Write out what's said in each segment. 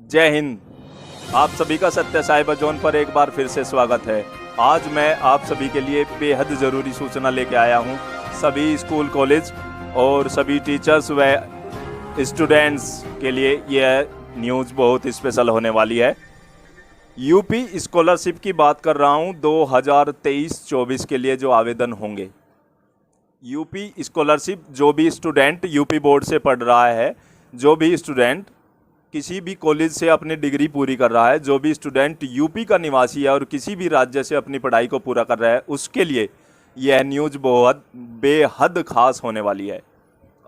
जय हिंद। आप सभी का सत्य साहिब जोन पर एक बार फिर से स्वागत है। आज मैं आप सभी के लिए बेहद ज़रूरी सूचना लेके आया हूं। सभी स्कूल कॉलेज और सभी टीचर्स व स्टूडेंट्स के लिए यह न्यूज़ बहुत स्पेशल होने वाली है। यूपी स्कॉलरशिप की बात कर रहा हूं। 2023-24 के लिए जो आवेदन होंगे, यूपी स्कॉलरशिप, जो भी स्टूडेंट यूपी बोर्ड से पढ़ रहा है, जो भी स्टूडेंट किसी भी कॉलेज से अपनी डिग्री पूरी कर रहा है, जो भी स्टूडेंट यूपी का निवासी है और किसी भी राज्य से अपनी पढ़ाई को पूरा कर रहा है, उसके लिए यह न्यूज़ बहुत बेहद खास होने वाली है।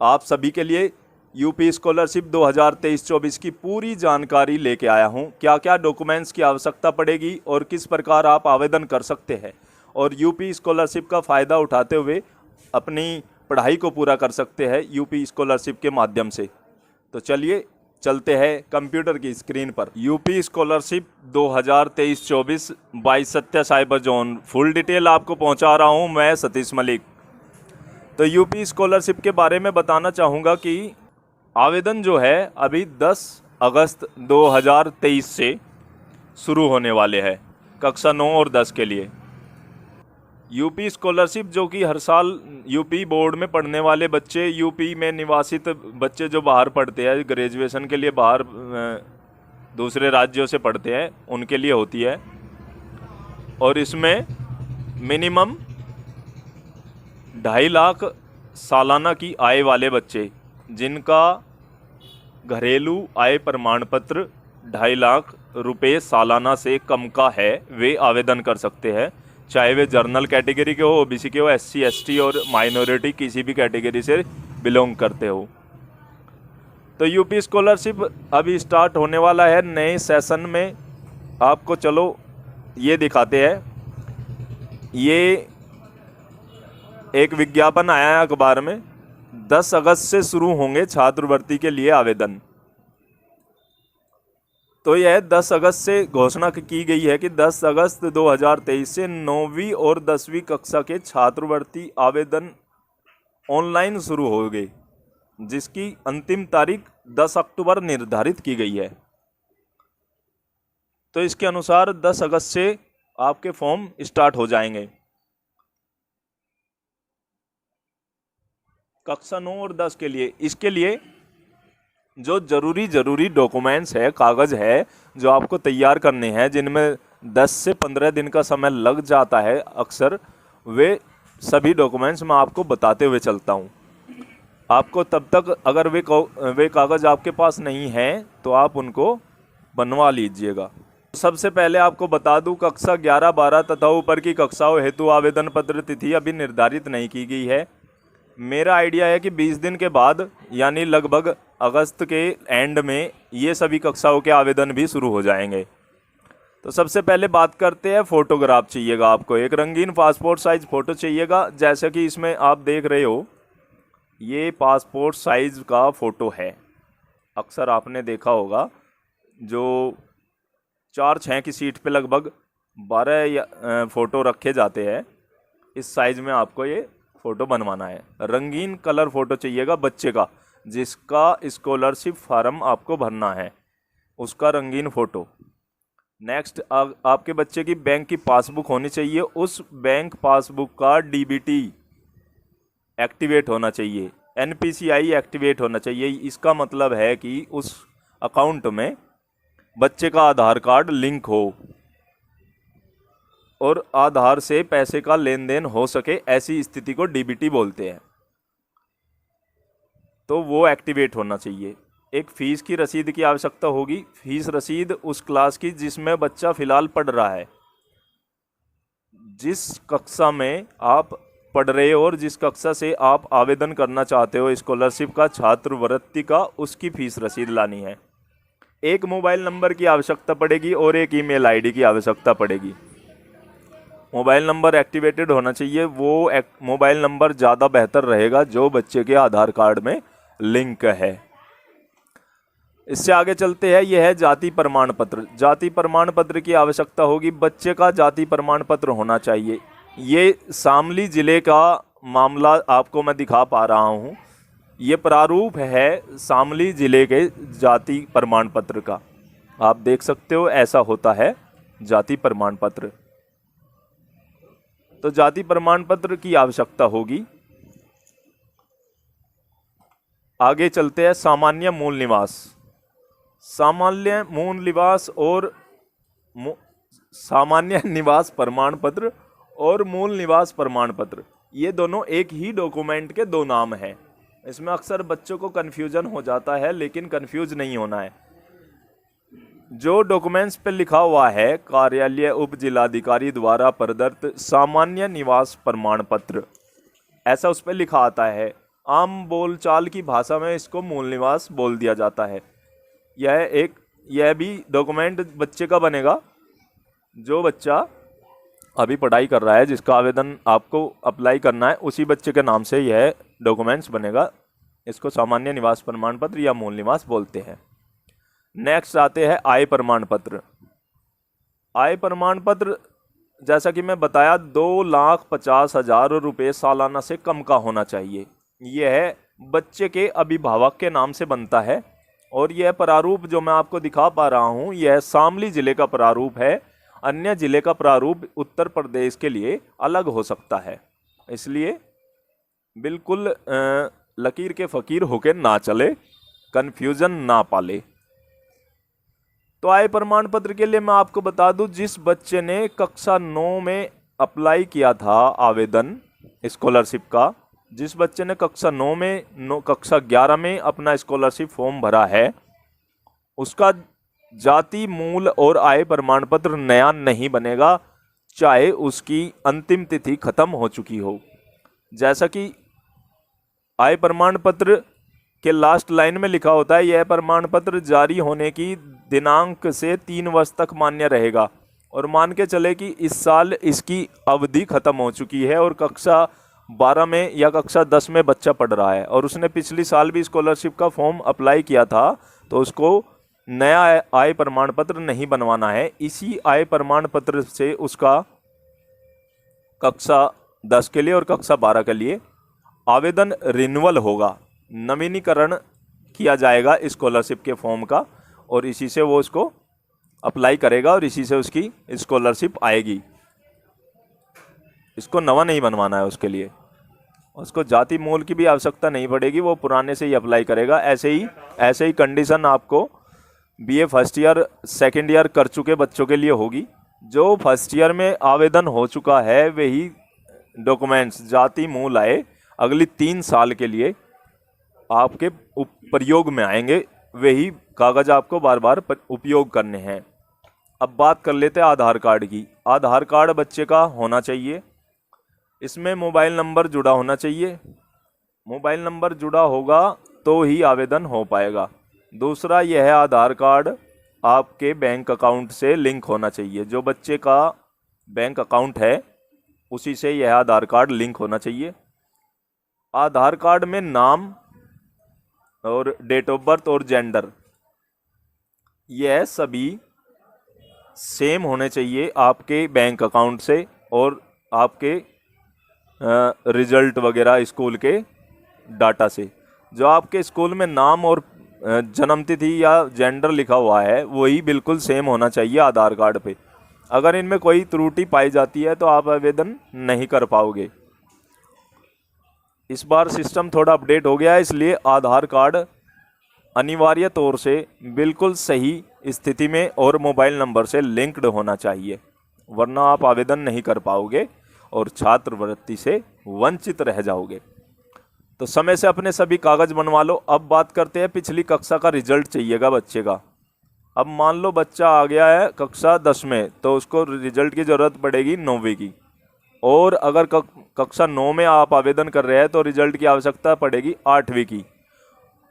आप सभी के लिए यूपी स्कॉलरशिप 2023-24 की पूरी जानकारी लेके आया हूं। क्या क्या डॉक्यूमेंट्स की आवश्यकता पड़ेगी और किस प्रकार आप आवेदन कर सकते हैं और यूपी स्कॉलरशिप का फ़ायदा उठाते हुए अपनी पढ़ाई को पूरा कर सकते हैं यूपी स्कॉलरशिप के माध्यम से। तो चलिए चलते हैं कंप्यूटर की स्क्रीन पर। यूपी स्कॉलरशिप 2023-24 बाई सत्य साइबर जोन, फुल डिटेल आपको पहुंचा रहा हूं मैं, सतीश मलिक। तो यूपी स्कॉलरशिप के बारे में बताना चाहूँगा कि आवेदन जो है अभी 10 अगस्त 2023 से शुरू होने वाले हैं कक्षा 9 और 10 के लिए। यूपी स्कॉलरशिप जो कि हर साल यूपी बोर्ड में पढ़ने वाले बच्चे, यूपी में निवासित बच्चे जो बाहर पढ़ते हैं, ग्रेजुएशन के लिए बाहर दूसरे राज्यों से पढ़ते हैं, उनके लिए होती है। और इसमें मिनिमम 2.5 लाख सालाना की आय वाले बच्चे, जिनका घरेलू आय प्रमाण पत्र 2.5 लाख रुपए सालाना से कम का है, वे आवेदन कर सकते हैं। चाहे वे जर्नल कैटेगरी के हो, ओबीसी के हो, एससी एसटी और माइनॉरिटी किसी भी कैटेगरी से बिलोंग करते हो। तो यूपी स्कॉलरशिप अभी स्टार्ट होने वाला है नए सेशन में। आपको चलो ये दिखाते हैं। ये एक विज्ञापन आया है अखबार में। 10 अगस्त से शुरू होंगे छात्रवृत्ति के लिए आवेदन। तो यह 10 अगस्त से घोषणा की गई है कि 10 अगस्त 2023 से 9वीं और 10वीं कक्षा के छात्रवृत्ति आवेदन ऑनलाइन शुरू होंगे, जिसकी अंतिम तारीख 10 अक्टूबर निर्धारित की गई है। तो इसके अनुसार 10 अगस्त से आपके फॉर्म स्टार्ट हो जाएंगे। कक्षा 9 और 10 के लिए, इसके लिए जो जरूरी डॉक्यूमेंट्स है, कागज़ है, जो आपको तैयार करने हैं, जिनमें 10 से 15 दिन का समय लग जाता है अक्सर, वे सभी डॉक्यूमेंट्स मैं आपको बताते हुए चलता हूं। आपको तब तक अगर वे कागज़ आपके पास नहीं हैं तो आप उनको बनवा लीजिएगा। सबसे पहले आपको बता दूं, कक्षा 11, 12 तथा ऊपर की कक्षाओं हेतु आवेदन पत्र तिथि अभी निर्धारित नहीं की गई है। मेरा आइडिया है कि 20 दिन के बाद, यानी लगभग अगस्त के एंड में, ये सभी कक्षाओं के आवेदन भी शुरू हो जाएंगे। तो सबसे पहले बात करते हैं, फ़ोटोग्राफ चाहिएगा आपको। एक रंगीन पासपोर्ट साइज़ फ़ोटो चाहिएगा। जैसे कि इसमें आप देख रहे हो, ये पासपोर्ट साइज़ का फ़ोटो है। अक्सर आपने देखा होगा, जो 4-6 की सीट पे लगभग 12 फ़ोटो रखे जाते हैं। इस साइज़ में आपको ये फ़ोटो बनवाना है। रंगीन कलर फ़ोटो चाहिएगा बच्चे का, जिसका स्कॉलरशिप फार्म आपको भरना है, उसका रंगीन फ़ोटो। नेक्स्ट, आपके बच्चे की बैंक की पासबुक होनी चाहिए। उस बैंक पासबुक का डीबीटी एक्टिवेट होना चाहिए, एनपीसीआई एक्टिवेट होना चाहिए। इसका मतलब है कि उस अकाउंट में बच्चे का आधार कार्ड लिंक हो और आधार से पैसे का लेन देन हो सके, ऐसी स्थिति को डीबीटी बोलते हैं। तो वो एक्टिवेट होना चाहिए। एक फ़ीस की रसीद की आवश्यकता होगी। फीस रसीद उस क्लास की जिसमें बच्चा फ़िलहाल पढ़ रहा है, जिस कक्षा में आप पढ़ रहे हो और जिस कक्षा से आप आवेदन करना चाहते हो स्कॉलरशिप का, छात्रवृत्ति का, उसकी फ़ीस रसीद लानी है। एक मोबाइल नंबर की आवश्यकता पड़ेगी और एक ईमेल आईडी की आवश्यकता पड़ेगी। मोबाइल नंबर एक्टिवेटेड होना चाहिए। वो मोबाइल नंबर ज़्यादा बेहतर रहेगा जो बच्चे के आधार कार्ड में लिंक है। इससे आगे चलते हैं। यह है जाति प्रमाण पत्र। जाति प्रमाण पत्र की आवश्यकता होगी। बच्चे का जाति प्रमाण पत्र होना चाहिए। ये शामली ज़िले का मामला आपको मैं दिखा पा रहा हूँ। ये प्रारूप है शामली ज़िले के जाति प्रमाण पत्र का। आप देख सकते हो ऐसा होता है जाति प्रमाण पत्र। तो जाति प्रमाण पत्र की आवश्यकता होगी। आगे चलते हैं, सामान्य मूल निवास। सामान्य मूल निवास और सामान्य निवास प्रमाण पत्र और मूल निवास प्रमाण पत्र, ये दोनों एक ही डॉक्यूमेंट के दो नाम हैं। इसमें अक्सर बच्चों को कन्फ्यूजन हो जाता है, लेकिन कन्फ्यूज नहीं होना है। जो डॉक्यूमेंट्स पे लिखा हुआ है कार्यालय उप जिलाधिकारी द्वारा प्रदत्त सामान्य निवास प्रमाण पत्र, ऐसा उस पर लिखा आता है। आम बोलचाल की भाषा में इसको मूल निवास बोल दिया जाता है। यह भी डॉक्यूमेंट बच्चे का बनेगा, जो बच्चा अभी पढ़ाई कर रहा है, जिसका आवेदन आपको अप्लाई करना है, उसी बच्चे के नाम से यह डॉक्यूमेंट्स बनेगा। इसको सामान्य निवास प्रमाण पत्र या मूल निवास बोलते हैं। नेक्स्ट आते हैं आय प्रमाण पत्र। आय प्रमाण पत्र, जैसा कि मैं बताया, 2,50,000 रुपये सालाना से कम का होना चाहिए। यह बच्चे के अभिभावक के नाम से बनता है। और यह प्रारूप जो मैं आपको दिखा पा रहा हूँ, यह शामली जिले का प्रारूप है। अन्य जिले का प्रारूप उत्तर प्रदेश के लिए अलग हो सकता है, इसलिए बिल्कुल लकीर के फकीर होकर ना चले, कन्फ्यूजन ना पाले। तो आय प्रमाण पत्र के लिए मैं आपको बता दूं, जिस बच्चे ने कक्षा 9 में अप्लाई किया था आवेदन स्कॉलरशिप का, जिस बच्चे ने कक्षा 9 में कक्षा 11 में अपना स्कॉलरशिप फॉर्म भरा है, उसका जाति मूल और आय प्रमाण पत्र नया नहीं बनेगा, चाहे उसकी अंतिम तिथि खत्म हो चुकी हो। जैसा कि आय प्रमाण पत्र के लास्ट लाइन में लिखा होता है, यह प्रमाण पत्र जारी होने की दिनांक से 3 वर्ष तक मान्य रहेगा। और मान के चले कि इस साल इसकी अवधि खत्म हो चुकी है और कक्षा 12 में या कक्षा 10 में बच्चा पढ़ रहा है और उसने पिछली साल भी स्कॉलरशिप का फॉर्म अप्लाई किया था, तो उसको नया आय प्रमाण पत्र नहीं बनवाना है। इसी आय प्रमाण पत्र से उसका कक्षा 10 के लिए और कक्षा 12 के लिए आवेदन रिन्यूअल होगा, नवीनीकरण किया जाएगा स्कॉलरशिप के फॉर्म का, और इसी से वो उसको अप्लाई करेगा और इसी से उसकी स्कॉलरशिप आएगी। इसको नवा नहीं बनवाना है उसके लिए, उसको जाति मूल की भी आवश्यकता नहीं पड़ेगी, वो पुराने से ही अप्लाई करेगा। ऐसे ही कंडीशन आपको BA first year second year कर चुके बच्चों के लिए होगी। जो फर्स्ट ईयर में आवेदन हो चुका है वही डॉक्यूमेंट्स जाति मूल आए अगली 3 साल के लिए आपके प्रयोग में आएंगे, वही कागज आपको बार बार उपयोग करने हैं। अब बात कर लेते हैं आधार कार्ड की। आधार कार्ड बच्चे का होना चाहिए, इसमें मोबाइल नंबर जुड़ा होना चाहिए। मोबाइल नंबर जुड़ा होगा तो ही आवेदन हो पाएगा। दूसरा, यह आधार कार्ड आपके बैंक अकाउंट से लिंक होना चाहिए। जो बच्चे का बैंक अकाउंट है उसी से यह आधार कार्ड लिंक होना चाहिए। आधार कार्ड में नाम और डेट ऑफ बर्थ और जेंडर, यह सभी सेम होने चाहिए आपके बैंक अकाउंट से और आपके रिजल्ट वगैरह स्कूल के डाटा से। जो आपके स्कूल में नाम और जन्मतिथि या जेंडर लिखा हुआ है वही बिल्कुल सेम होना चाहिए आधार कार्ड पे। अगर इनमें कोई त्रुटि पाई जाती है तो आप आवेदन नहीं कर पाओगे। इस बार सिस्टम थोड़ा अपडेट हो गया है, इसलिए आधार कार्ड अनिवार्य तौर से बिल्कुल सही स्थिति में और मोबाइल नंबर से लिंक्ड होना चाहिए, वरना आप आवेदन नहीं कर पाओगे और छात्रवृत्ति से वंचित रह जाओगे। तो समय से अपने सभी कागज बनवा लो। अब बात करते हैं, पिछली कक्षा का रिजल्ट चाहिएगा बच्चे का। अब मान लो बच्चा आ गया है कक्षा 10 में, तो उसको रिजल्ट की ज़रूरत पड़ेगी 9वीं की। और अगर कक्षा 9 में आप आवेदन कर रहे हैं तो रिजल्ट की आवश्यकता पड़ेगी 8वीं की।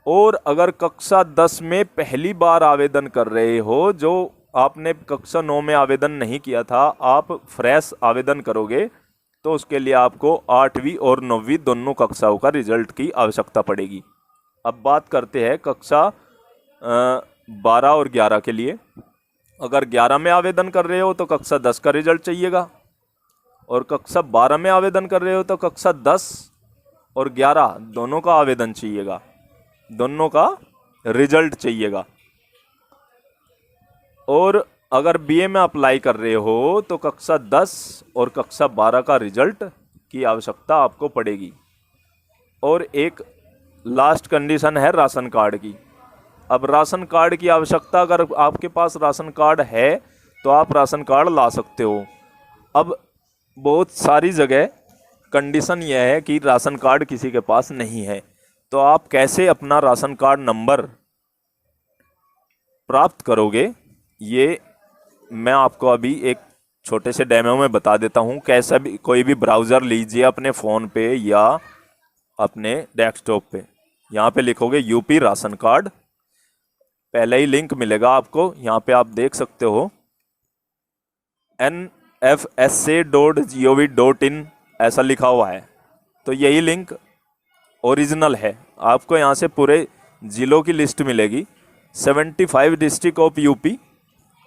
और अगर कक्षा 10 में पहली बार आवेदन कर रहे हो, जो आपने कक्षा 9 में आवेदन नहीं किया था, आप फ्रेश आवेदन करोगे, तो उसके लिए आपको 8वीं और 9वीं दोनों कक्षाओं का रिजल्ट की आवश्यकता पड़ेगी। अब बात करते हैं कक्षा 12 और 11 के लिए। अगर 11 में आवेदन कर रहे हो तो कक्षा 10 का रिजल्ट चाहिएगा, और कक्षा 12 में आवेदन कर रहे हो तो कक्षा 10 और 11 दोनों का आवेदन चाहिएगा, दोनों का रिजल्ट चाहिएगा। और अगर बीए में अप्लाई कर रहे हो तो कक्षा 10 और कक्षा 12 का रिजल्ट की आवश्यकता आपको पड़ेगी। और एक लास्ट कंडीशन है राशन कार्ड की। अब राशन कार्ड की आवश्यकता, अगर आपके पास राशन कार्ड है तो आप राशन कार्ड ला सकते हो। अब बहुत सारी जगह कंडीशन यह है कि राशन कार्ड किसी के पास नहीं है, तो आप कैसे अपना राशन कार्ड नंबर प्राप्त करोगे, ये मैं आपको अभी एक छोटे से डेमो में बता देता हूँ। कैसा भी कोई भी ब्राउज़र लीजिए अपने फ़ोन पे या अपने डेस्कटॉप पे, यहाँ पे लिखोगे यूपी राशन कार्ड, पहले ही लिंक मिलेगा आपको, यहाँ पे आप देख सकते हो nfsa.gov.in ऐसा लिखा हुआ है। तो यही लिंक ओरिजिनल है। आपको यहाँ से पूरे ज़िलों की लिस्ट मिलेगी, 75 डिस्ट्रिक्ट ऑफ यूपी।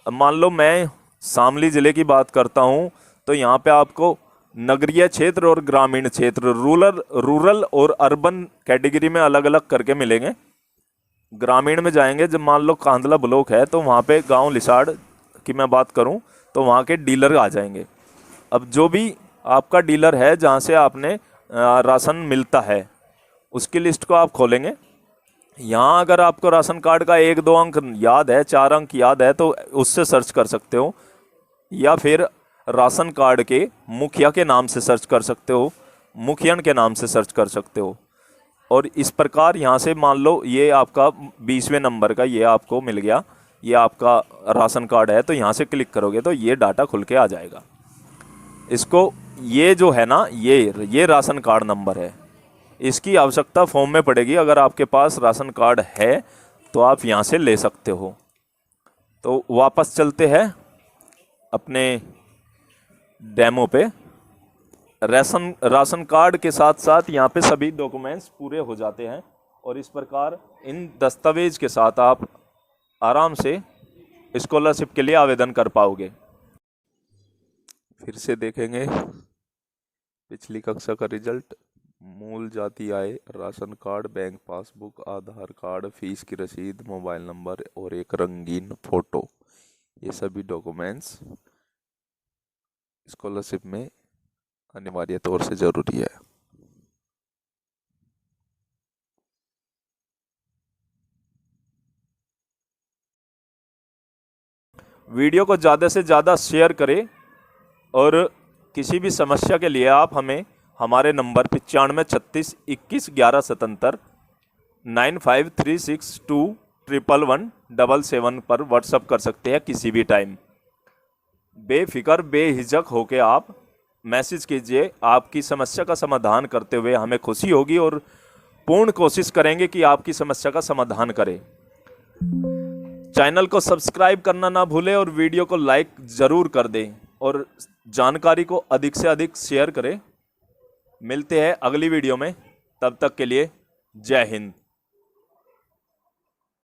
मान लो मैं शामली ज़िले की बात करता हूँ तो यहाँ पे आपको नगरीय क्षेत्र और ग्रामीण क्षेत्र, रूरल और अर्बन कैटेगरी में अलग अलग करके मिलेंगे। ग्रामीण में जाएंगे, जब मान लो कांदला ब्लॉक है तो वहाँ पे गांव लिसाड़ की मैं बात करूँ तो वहाँ के डीलर आ जाएंगे। अब जो भी आपका डीलर है जहाँ से आपने राशन मिलता है उसकी लिस्ट को आप खोलेंगे। यहाँ अगर आपको राशन कार्ड का 1-2 अंक याद है, 4 अंक याद है तो उससे सर्च कर सकते हो, या फिर राशन कार्ड के मुखिया के नाम से सर्च कर सकते हो, मुखियन के नाम से सर्च कर सकते हो। और इस प्रकार यहाँ से मान लो ये आपका 20वें नंबर का ये आपको मिल गया, ये आपका राशन कार्ड है, तो यहाँ से क्लिक करोगे तो ये डाटा खुल के आ जाएगा। इसको ये जो है ना ये राशन कार्ड नंबर है, इसकी आवश्यकता फॉर्म में पड़ेगी। अगर आपके पास राशन कार्ड है तो आप यहाँ से ले सकते हो। तो वापस चलते हैं अपने डेमो पे। राशन कार्ड के साथ साथ यहाँ पे सभी डॉक्यूमेंट्स पूरे हो जाते हैं और इस प्रकार इन दस्तावेज के साथ आप आराम से स्कॉलरशिप के लिए आवेदन कर पाओगे। फिर से देखेंगे पिछली कक्षा का रिजल्ट। मूल जाति आय, राशन कार्ड, बैंक पासबुक, आधार कार्ड, फीस की रसीद, मोबाइल नंबर और एक रंगीन फोटो, ये सभी डॉक्यूमेंट्स स्कॉलरशिप में अनिवार्य तौर से जरूरी है। वीडियो को ज़्यादा से ज़्यादा शेयर करें और किसी भी समस्या के लिए आप हमें हमारे नंबर 95 36 21 11 77 9536211177 पर व्हाट्सअप कर सकते हैं किसी भी टाइम। बेफिक्र बेहिचक होके आप मैसेज कीजिए। आपकी समस्या का समाधान करते हुए हमें खुशी होगी और पूर्ण कोशिश करेंगे कि आपकी समस्या का समाधान करें। चैनल को सब्सक्राइब करना ना भूलें और वीडियो को लाइक ज़रूर कर दें और जानकारी को अधिक से अधिक शेयर करें। मिलते हैं अगली वीडियो में, तब तक के लिए जय हिंद।